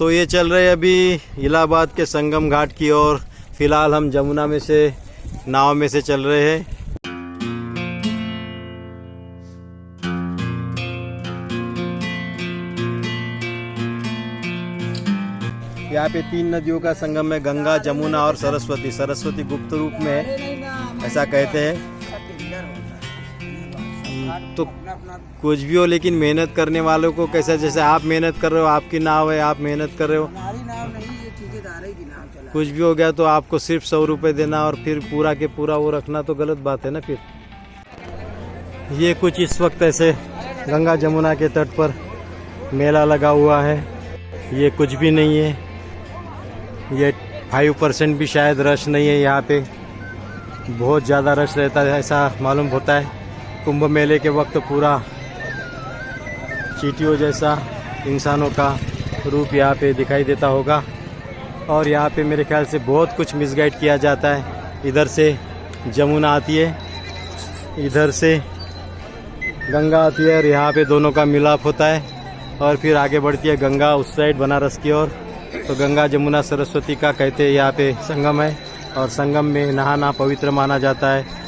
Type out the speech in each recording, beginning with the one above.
तो ये चल रहे हैं अभी इलाहाबाद के संगम घाट की ओर। फिलहाल हम जमुना में से नाव में से चल रहे हैं। यहाँ पे 3 नदियों का संगम है, गंगा, जमुना और सरस्वती। सरस्वती गुप्त रूप में है, ऐसा कहते हैं। तो कुछ भी हो, लेकिन मेहनत करने वालों को कैसा, जैसे आप मेहनत कर रहे हो, आपकी नाव है, आप मेहनत कर रहे हो, कुछ भी हो गया तो आपको सिर्फ 100 रुपये देना और फिर पूरा के पूरा वो रखना, तो गलत बात है ना। फिर ये कुछ इस वक्त ऐसे गंगा जमुना के तट पर मेला लगा हुआ है। ये कुछ भी नहीं है, ये 5% भी शायद रश नहीं है। यहाँ पे बहुत ज़्यादा रश रहता है ऐसा मालूम होता है। कुंभ मेले के वक्त पूरा चींटियों जैसा इंसानों का रूप यहाँ पे दिखाई देता होगा। और यहाँ पे मेरे ख्याल से बहुत कुछ मिसगाइड किया जाता है। इधर से जमुना आती है, इधर से गंगा आती है और यहाँ पे दोनों का मिलाप होता है और फिर आगे बढ़ती है गंगा उस साइड बनारस की ओर। तो गंगा जमुना सरस्वती का कहते हैं यहाँ पे संगम है और संगम में नहाना पवित्र माना जाता है।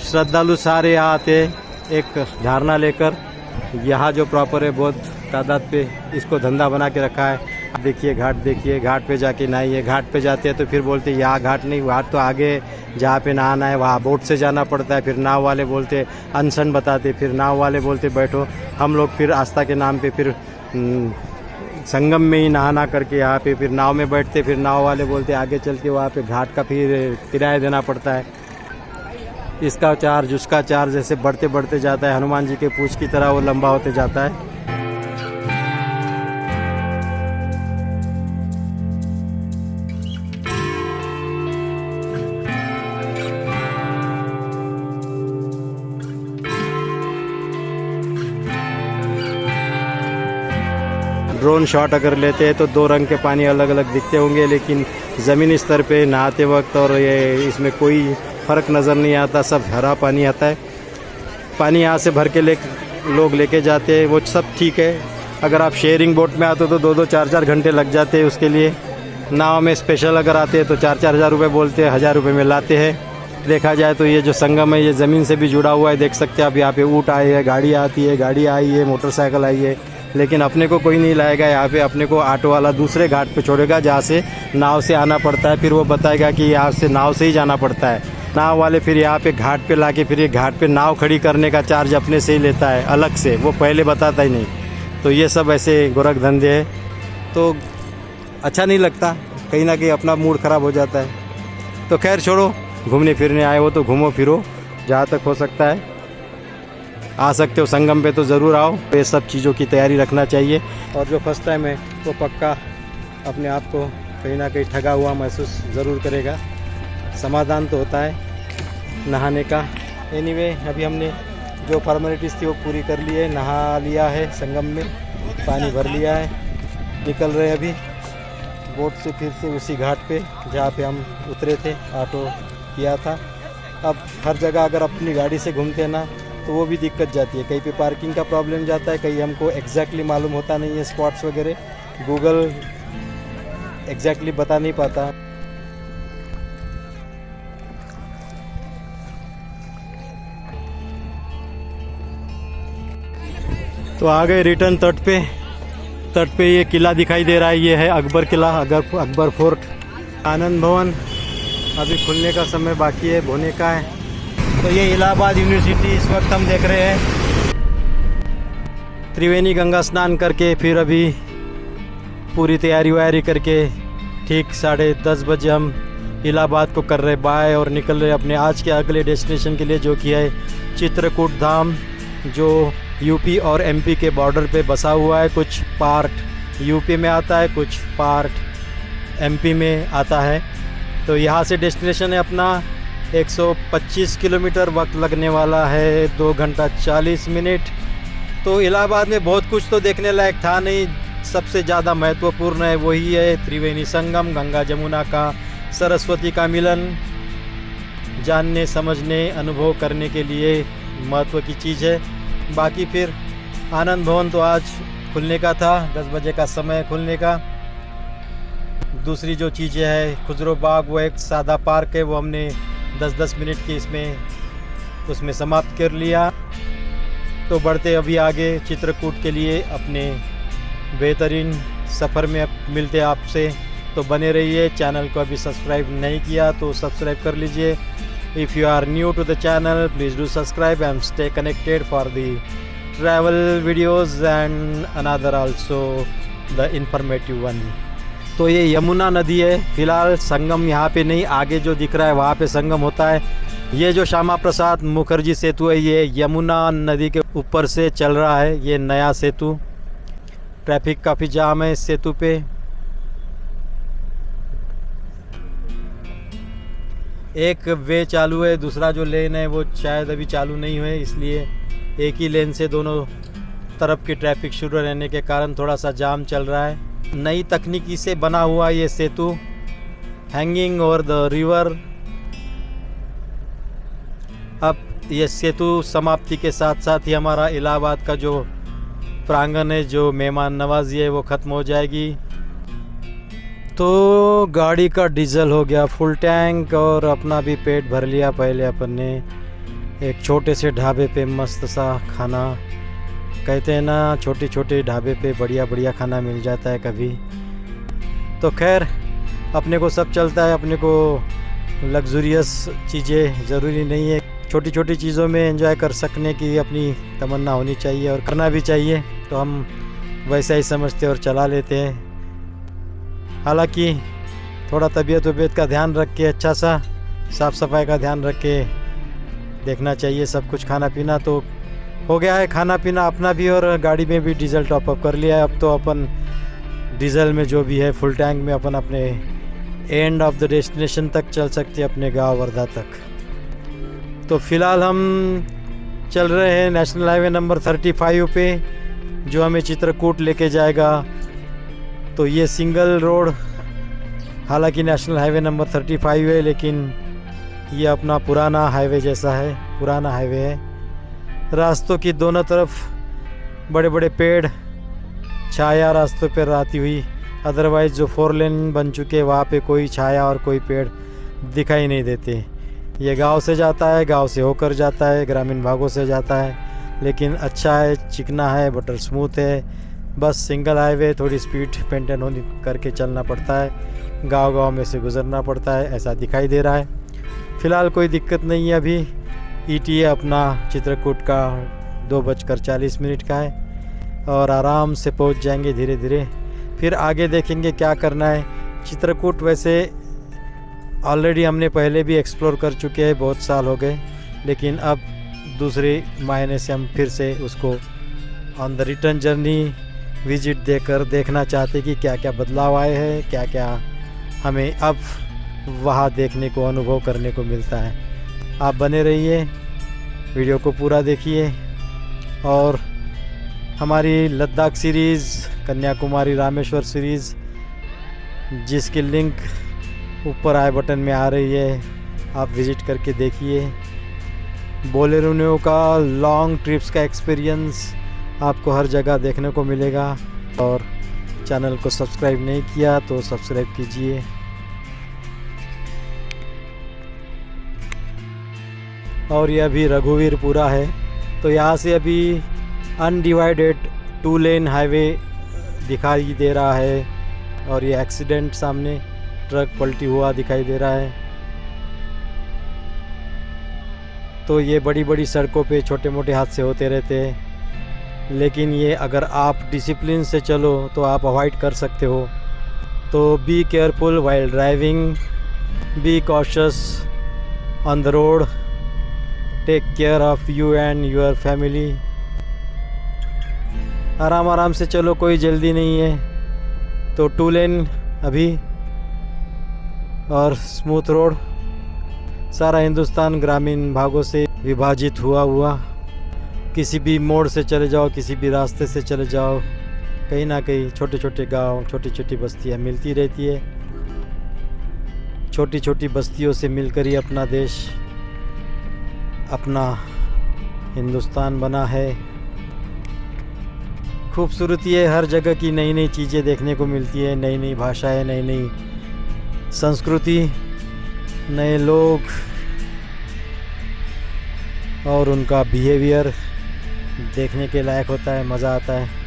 श्रद्धालु सारे यहाँ आते हैं एक झरना लेकर। यहाँ जो प्रॉपर है बहुत तादाद पे इसको धंधा बना के रखा है। देखिए घाट, देखिए घाट पे जाके नहाइए। घाट पे जाते हैं तो फिर बोलते हैं यहाँ घाट नहीं, घाट तो आगे जहाँ पे नहाना है वहाँ बोट से जाना पड़ता है। फिर नाव वाले बोलते अनशन बताते, फिर नाव वाले बोलते बैठो। हम लोग फिर आस्था के नाम पे फिर संगम में ही नहाना करके यहाँ पे फिर नाव में बैठते। फिर नाव वाले बोलते आगे चल के वहाँ पे घाट का फिर किराया देना पड़ता है। इसका चार्ज उसका चार्ज ऐसे बढ़ते बढ़ते जाता है। हनुमान जी के पूंछ की तरह वो लंबा होते जाता है। ड्रोन शॉट अगर लेते हैं तो 2 रंग के पानी अलग अलग दिखते होंगे, लेकिन ज़मीनी स्तर पे नहाते वक्त और ये इसमें कोई फ़र्क नज़र नहीं आता। सब हरा पानी आता है। पानी यहाँ से भर के लोग लेके जाते हैं, वो सब ठीक है। अगर आप शेयरिंग बोट में आते हो तो 2-2 4-4 घंटे लग जाते हैं उसके लिए। नाव में स्पेशल अगर आते हैं तो 4-4 हज़ार रुपये बोलते हैं, 1000 रुपये में लाते हैं। देखा जाए तो ये जो संगम है ये ज़मीन से भी जुड़ा हुआ है। देख सकते हैं आप यहाँ पे ऊँट आए हैं, गाड़ी आती है, गाड़ी आई है, मोटरसाइकिल आई है, लेकिन अपने को कोई नहीं लाएगा यहाँ पे। अपने को ऑटो वाला दूसरे घाट पे छोड़ेगा जहाँ से नाव से आना पड़ता है। फिर वो बताएगा कि यहाँ से नाव से ही जाना पड़ता है। नाव वाले फिर यहाँ पे घाट पे लाके फिर ये घाट पे नाव खड़ी करने का चार्ज अपने से ही लेता है अलग से, वो पहले बताता ही नहीं। तो ये सब ऐसे गोरख धंधे हैं, तो अच्छा नहीं लगता। कहीं ना कहीं अपना मूड ख़राब हो जाता है। तो खैर छोड़ो, घूमने फिरने आए हो तो घूमो फिरो जहाँ तक हो सकता है। आ सकते हो संगम पे तो ज़रूर आओ। ये सब चीज़ों की तैयारी रखना चाहिए। और जो फर्स्ट टाइम है वो पक्का अपने आप को कहीं ना कहीं ठगा हुआ महसूस ज़रूर करेगा। समाधान तो होता है नहाने का। एनीवे अभी हमने जो फॉर्मेलिटीज़ थी वो पूरी कर ली है। नहा लिया है संगम में, पानी भर लिया है। निकल रहे अभी बोट से फिर से उसी घाट पे जहाँ पे हम उतरे थे, ऑटो किया था। अब हर जगह अगर अपनी गाड़ी से घूमते हैं ना तो वो भी दिक्कत जाती है। कहीं पे पार्किंग का प्रॉब्लम जाता है, कहीं हमको एग्जैक्टली मालूम होता नहीं है स्पॉट्स वगैरह। गूगल एग्जैक्टली बता नहीं पाता। तो आ गए रिटर्न तट पे। तट पे ये किला दिखाई दे रहा है, ये है अकबर किला, अकबर फोर्ट। आनंद भवन अभी खुलने का समय बाकी है, होने का है। तो ये इलाहाबाद यूनिवर्सिटी इस वक्त हम देख रहे हैं। त्रिवेणी गंगा स्नान करके फिर अभी पूरी तैयारी वैयारी करके ठीक 10:30 बजे हम इलाहाबाद को कर रहे बाय और निकल रहे अपने आज के अगले डेस्टिनेशन के लिए, जो कि है चित्रकूट धाम, जो यूपी और एमपी के बॉर्डर पे बसा हुआ है। कुछ पार्ट यूपी में आता है, कुछ पार्ट एमपी में आता है। तो यहाँ से डेस्टिनेशन है अपना 125 किलोमीटर। वक्त लगने वाला है 2 घंटा 40 मिनट। तो इलाहाबाद में बहुत कुछ तो देखने लायक था नहीं। सबसे ज़्यादा महत्वपूर्ण है वही है त्रिवेणी संगम, गंगा जमुना का सरस्वती का मिलन। जानने समझने अनुभव करने के लिए महत्व की चीज़ है। बाकी फिर आनंद भवन तो आज खुलने का था, 10 बजे का समय खुलने का। दूसरी जो चीज़ें है, खुजरो बाग वो एक सादा पार्क है, वो हमने 10-10 मिनट की उसमें समाप्त कर लिया। तो बढ़ते अभी आगे चित्रकूट के लिए अपने बेहतरीन सफ़र में मिलते आपसे। तो बने रहिए। चैनल को अभी सब्सक्राइब नहीं किया तो सब्सक्राइब कर लीजिए। If you are new to the channel please do subscribe and stay connected for the travel videos and another also the informative one. तो ये यमुना नदी है। फ़िलहाल संगम यहाँ पे नहीं, आगे जो दिख रहा है वहाँ पे संगम होता है। ये जो श्यामा प्रसाद मुखर्जी सेतु है ये यमुना नदी के ऊपर से चल रहा है। ये नया सेतु, ट्रैफिक काफ़ी जाम है इस सेतु पे। एक वे चालू है, दूसरा जो लेन है वो शायद अभी चालू नहीं हुए, इसलिए एक ही लेन से दोनों तरफ की ट्रैफिक शुरू रहने के कारण थोड़ा सा जाम चल रहा है। नई तकनीकी से बना हुआ ये सेतु, हैंगिंग ओवर द रिवर। अब ये सेतु समाप्ति के साथ साथ ही हमारा इलाहाबाद का जो प्रांगण है, जो मेहमान नवाजी है, वो ख़त्म हो जाएगी। तो गाड़ी का डीजल हो गया फुल टैंक और अपना भी पेट भर लिया। पहले अपन ने एक छोटे से ढाबे पे मस्त सा खाना, कहते हैं ना छोटे छोटे ढाबे पे बढ़िया बढ़िया खाना मिल जाता है कभी। तो खैर अपने को सब चलता है, अपने को लग्जूरियस चीज़ें ज़रूरी नहीं है। छोटी छोटी चीज़ों में एंजॉय कर सकने की अपनी तमन्ना होनी चाहिए और करना भी चाहिए। तो हम वैसा ही समझते और चला लेते हैं। हालांकि थोड़ा तबीयत का ध्यान रख के, अच्छा सा साफ़ सफाई का ध्यान रख के देखना चाहिए सब कुछ। खाना पीना तो हो गया है, खाना पीना अपना भी, और गाड़ी में भी डीजल टॉपअप कर लिया है। अब तो अपन डीजल में जो भी है फुल टैंक में अपन अपने एंड ऑफ द डेस्टिनेशन तक चल सकते हैं, अपने गांव वर्धा तक। तो फ़िलहाल हम चल रहे हैं नेशनल हाईवे नंबर 35 पे, जो हमें चित्रकूट लेके जाएगा। तो ये सिंगल रोड, हालांकि नेशनल हाईवे नंबर 35 है, लेकिन ये अपना पुराना हाईवे जैसा है, पुराना हाईवे है। रास्तों की दोनों तरफ बड़े बड़े पेड़, छाया रास्तों पर आती हुई। अदरवाइज़ जो 4 लेन बन चुके हैं वहाँ पे कोई छाया और कोई पेड़ दिखाई नहीं देते। ये गांव से जाता है, गांव से होकर जाता है, ग्रामीण भागों से जाता है, लेकिन अच्छा है, चिकना है, बटर स्मूथ है। बस सिंगल हाईवे, थोड़ी स्पीड मेंटेन होने करके चलना पड़ता है, गांव में से गुज़रना पड़ता है, ऐसा दिखाई दे रहा है। फ़िलहाल कोई दिक्कत नहीं है। अभी ETA अपना चित्रकूट का 2:40 का है और आराम से पहुंच जाएंगे धीरे धीरे। फिर आगे देखेंगे क्या करना है। चित्रकूट वैसे ऑलरेडी हमने पहले भी एक्सप्लोर कर चुके हैं, बहुत साल हो गए, लेकिन अब दूसरे मायने से हम फिर से उसको on the return journey visit देकर देखना चाहते कि क्या क्या बदलाव आए हैं, क्या क्या हमें अब वहाँ देखने को, अनुभव करने को मिलता है। आप बने रहिए, वीडियो को पूरा देखिए। और हमारी लद्दाख सीरीज़, कन्याकुमारी रामेश्वर सीरीज़, जिसकी लिंक ऊपर आई बटन में आ रही है, आप विज़िट करके देखिए। बोलेरो का लॉन्ग ट्रिप्स का एक्सपीरियंस आपको हर जगह देखने को मिलेगा। और चैनल को सब्सक्राइब नहीं किया तो सब्सक्राइब कीजिए। और ये अभी रघुवीरपुरा है, तो यहाँ से अभी अनडिवाइडेड 2 लेन हाईवे दिखाई दे रहा है। और ये एक्सीडेंट, सामने ट्रक पलटी हुआ दिखाई दे रहा है। तो ये बड़ी बड़ी सड़कों पे छोटे मोटे हादसे होते रहते हैं, लेकिन ये अगर आप डिसिप्लिन से चलो तो आप अवॉइड कर सकते हो। तो be careful while driving, be cautious on the road, take care of you and your family. आराम आराम से चलो, कोई जल्दी नहीं है। तो 2 लेन अभी और स्मूथ रोड। सारा हिंदुस्तान ग्रामीण भागों से विभाजित हुआ किसी भी मोड़ से चले जाओ, किसी भी रास्ते से चले जाओ, कहीं ना कहीं छोटे छोटे गांव, छोटी छोटी बस्तियां मिलती रहती है। छोटी छोटी बस्तियों से मिलकर ही अपना देश, अपना हिंदुस्तान बना है। खूबसूरती है हर जगह की, नई नई चीज़ें देखने को मिलती है, नई नई भाषाएं, नई नई संस्कृति, नए लोग और उनका बिहेवियर देखने के लायक होता है, मज़ा आता है।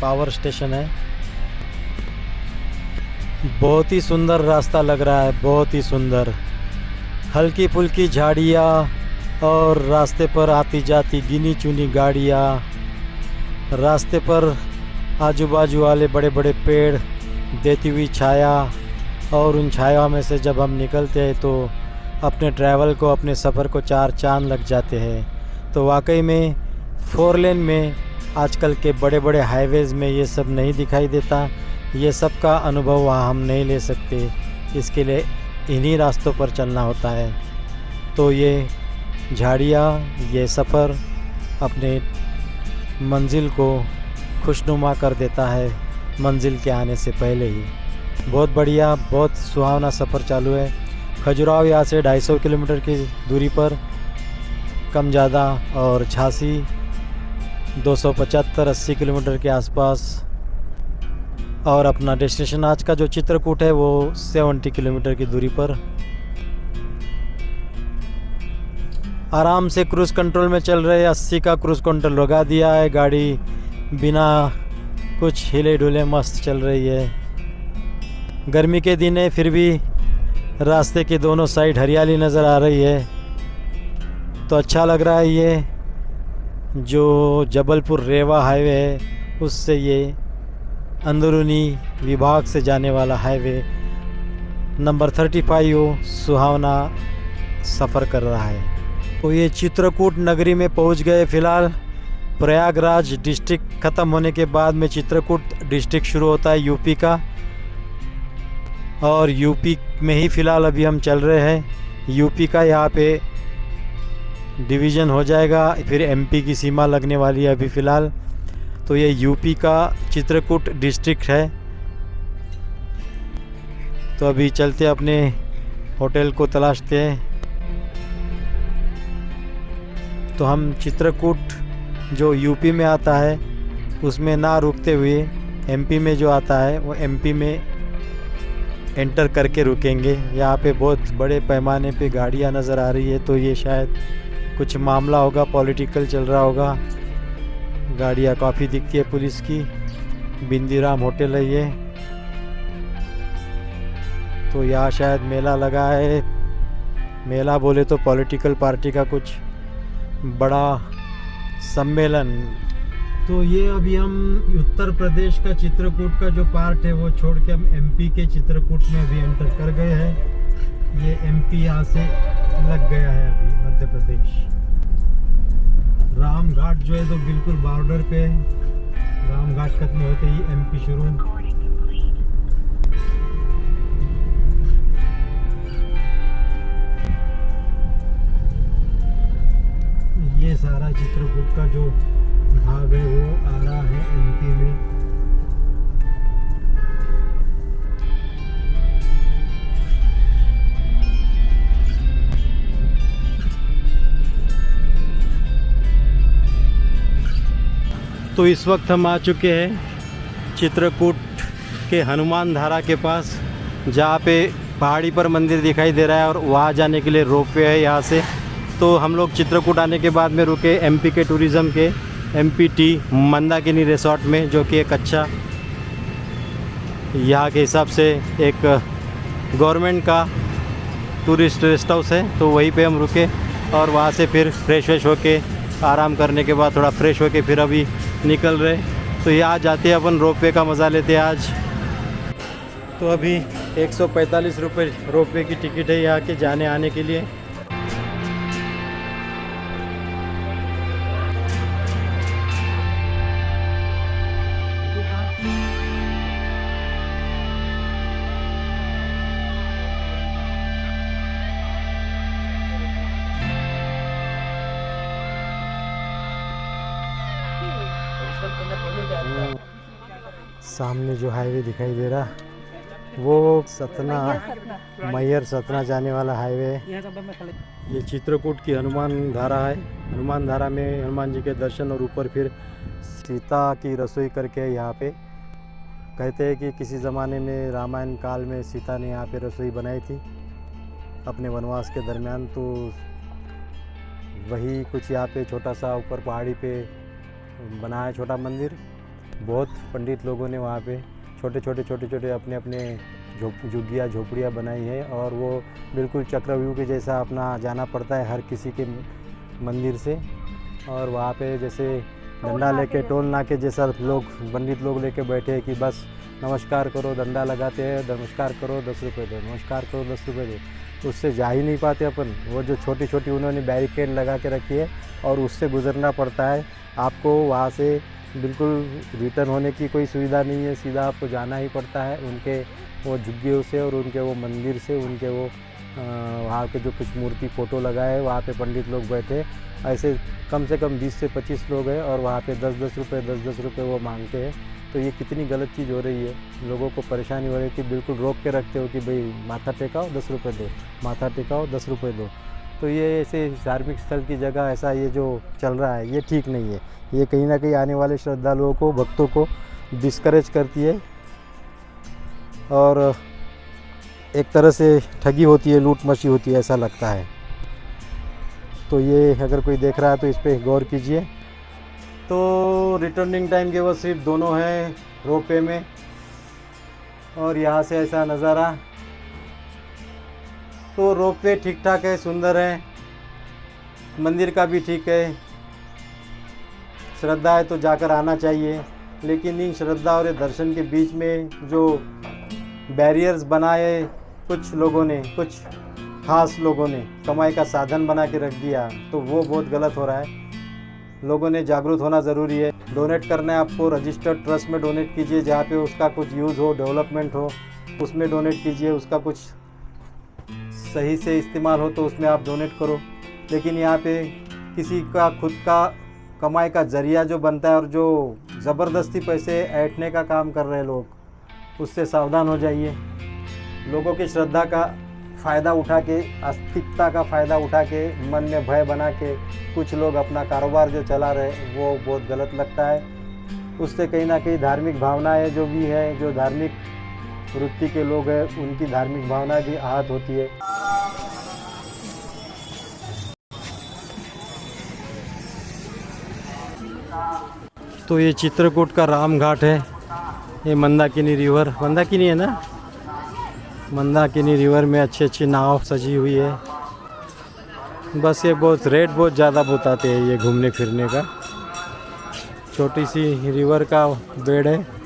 पावर स्टेशन है। बहुत ही सुंदर रास्ता लग रहा है, बहुत ही सुंदर। हल्की फुल्की झाड़ियाँ और रास्ते पर आती जाती गिनी चुनी गाड़ियाँ, रास्ते पर आजू बाजू वाले बड़े बड़े पेड़ देती हुई छाया, और उन छाया में से जब हम निकलते हैं तो अपने ट्रैवल को, अपने सफ़र को चार चांद लग जाते हैं। तो वाकई में 4 लेन में आजकल के बड़े बड़े हाईवेज़ में ये सब नहीं दिखाई देता। ये सब का अनुभव वहाँ हम नहीं ले सकते, इसके लिए इन्हीं रास्तों पर चलना होता है। तो ये झाड़ियाँ, ये सफ़र अपने मंजिल को खुशनुमा कर देता है मंजिल के आने से पहले ही। बहुत बढ़िया, बहुत सुहावना सफ़र चालू है। खजुराहो यहाँ से 250 किलोमीटर की दूरी पर कम ज़्यादा, और झांसी 275-80 किलोमीटर के आसपास, और अपना डेस्टिनेशन आज का जो चित्रकूट है वो 70 किलोमीटर की दूरी पर। आराम से क्रूज़ कंट्रोल में चल रहे, 80 का क्रूज़ कंट्रोल लगा दिया है, गाड़ी बिना कुछ हिले डुले मस्त चल रही है। गर्मी के दिन है, फिर भी रास्ते के दोनों साइड हरियाली नज़र आ रही है, तो अच्छा लग रहा है। ये जो जबलपुर रेवा हाईवे है, उससे ये अंदरूनी विभाग से जाने वाला हाईवे नंबर 35 सुहावना सफ़र कर रहा है। तो ये चित्रकूट नगरी में पहुंच गए। फ़िलहाल प्रयागराज डिस्ट्रिक्ट ख़त्म होने के बाद में चित्रकूट डिस्ट्रिक्ट शुरू होता है यूपी का, और यूपी में ही फ़िलहाल अभी हम चल रहे हैं। यूपी का यहाँ पे डिवीज़न हो जाएगा, फिर एमपी की सीमा लगने वाली है अभी फ़िलहाल। तो ये यूपी का चित्रकूट डिस्ट्रिक्ट है। तो अभी चलते अपने होटल को तलाशते हैं। तो हम चित्रकूट जो यूपी में आता है उसमें ना रुकते हुए एमपी में जो आता है वो एमपी में एंटर करके रुकेंगे। यहाँ पे बहुत बड़े पैमाने पे गाड़ियाँ नज़र आ रही है, तो ये शायद कुछ मामला होगा, पॉलिटिकल चल रहा होगा। गाड़ियाँ काफ़ी दिखती है पुलिस की। बिंदीराम होटल है ये। तो यहाँ शायद मेला लगा है, मेला बोले तो पॉलिटिकल पार्टी का कुछ बड़ा सम्मेलन। तो ये अभी हम उत्तर प्रदेश का चित्रकूट का जो पार्ट है वो छोड़ के हम एमपी के चित्रकूट में अभी एंटर कर गए हैं। ये एमपी यहाँ से लग गया है अभी मध्य प्रदेश। रामघाट जो है तो बिल्कुल बॉर्डर पे है। रामघाट खत्म होते ही एमपी शुरू। ये सारा चित्रकूट का जो भाग है वो आ रहा है एमपी में। तो इस वक्त हम आ चुके हैं चित्रकूट के हनुमान धारा के पास, जहाँ पे पहाड़ी पर मंदिर दिखाई दे रहा है और वहाँ जाने के लिए रोपवे है यहाँ से। तो हम लोग चित्रकूट आने के बाद में रुके एमपी के टूरिज़्म के MPT मंदाकिनी रिसोर्ट में, जो कि एक अच्छा यहाँ के हिसाब से एक गवर्नमेंट का टूरिस्ट रेस्ट हाउस है। तो वहीं पे हम रुके और वहाँ से फिर फ्रेश होके आराम करने के बाद थोड़ा फ्रेश होके फिर अभी निकल रहे। तो यहाँ जाते हैं अपन रोपवे का मज़ा लेते हैं आज। तो अभी 145 रुपये रोपवे की टिकट है यहाँ के जाने आने के लिए। सामने जो हाईवे दिखाई दे रहा वो सतना मैहर सतना जाने वाला हाईवे है। ये चित्रकूट की हनुमान धारा है। हनुमान धारा में हनुमान जी के दर्शन और ऊपर फिर सीता की रसोई करके यहाँ पे कहते हैं कि किसी ज़माने में रामायण काल में सीता ने यहाँ पे रसोई बनाई थी अपने वनवास के दरमियान। तो वही कुछ यहाँ पे छोटा सा ऊपर पहाड़ी पे बना है छोटा मंदिर। बहुत पंडित लोगों ने वहाँ पे छोटे छोटे अपने अपने झुग्गियाँ झोपड़ियाँ बनाई है और वो बिल्कुल चक्रव्यूह के जैसा अपना जाना पड़ता है हर किसी के मंदिर से। और वहाँ पे जैसे डंडा लेके टोल नाके जैसा लोग पंडित लोग लेके बैठे हैं कि बस नमस्कार करो, डंडा लगाते हैं, नमस्कार करो 10 रुपये दो, नमस्कार करो 10 रुपये दो। उससे जा ही नहीं पाते अपन। वो जो छोटी छोटी उन्होंने बैरिकेड लगा के रखी है और उससे गुजरना पड़ता है। आपको वहाँ से बिल्कुल रिटर्न होने की कोई सुविधा नहीं है, सीधा आपको जाना ही पड़ता है उनके वो झुग्गियों से और उनके वो मंदिर से। उनके वो वहाँ के जो कुछ मूर्ति फ़ोटो लगाए वहाँ पे पंडित लोग बैठे, ऐसे कम से कम 20 से 25 लोग हैं और वहाँ पे 10-10 रुपये वो मांगते हैं। तो ये कितनी गलत चीज़ हो रही है। लोगों को परेशानी हो रही थी, बिल्कुल रोक के रखते हो कि भाई माथा टेकाओ 10 रुपये दो, माथा टेकाओ 10 रुपये दो। तो ये ऐसे धार्मिक स्थल की जगह ऐसा ये जो चल रहा है ये ठीक नहीं है। ये कहीं ना कहीं आने वाले श्रद्धालुओं को, भक्तों को डिस्करेज करती है और एक तरह से ठगी होती है, लूट मची होती है, ऐसा लगता है। तो ये अगर कोई देख रहा है तो इस पर गौर कीजिए। तो रिटर्निंग टाइम के वो सिर्फ दोनों हैं रोपवे में और यहाँ से ऐसा नज़ारा। तो रोपवे ठीक ठाक है, सुंदर है, मंदिर का भी ठीक है, श्रद्धा है तो जाकर आना चाहिए। लेकिन इन श्रद्धा और दर्शन के बीच में जो बैरियर्स बनाए कुछ लोगों ने, कुछ खास लोगों ने कमाई का साधन बना के रख दिया, तो वो बहुत गलत हो रहा है। लोगों ने जागरूक होना ज़रूरी है। डोनेट करना है आपको, रजिस्टर्ड ट्रस्ट में डोनेट कीजिए जहाँ पे उसका कुछ यूज़ हो, डेवलपमेंट हो, उसमें डोनेट कीजिए। उसका कुछ सही से इस्तेमाल हो तो उसमें आप डोनेट करो। लेकिन यहाँ पे किसी का खुद का कमाई का ज़रिया जो बनता है और जो ज़बरदस्ती पैसे ऐंठने का काम कर रहे हैं लोग, उससे सावधान हो जाइए। लोगों की श्रद्धा का फ़ायदा उठा के, आस्तिकता का फ़ायदा उठा के, मन में भय बना के कुछ लोग अपना कारोबार जो चला रहे वो बहुत गलत लगता है। उससे कहीं ना कहीं धार्मिक भावनाएं जो भी है, जो धार्मिक वृत्ति के लोग हैं, उनकी धार्मिक भावना भी आहत होती है। तो ये चित्रकूट का राम घाट है। ये मंदाकिनी रिवर, मंदाकिनी है ना, मंदाकिनी रिवर में अच्छी अच्छी नाव सजी हुई है। बस ये बहुत रेट बहुत ज़्यादा बताते हैं ये घूमने फिरने का। छोटी सी रिवर का बेड है।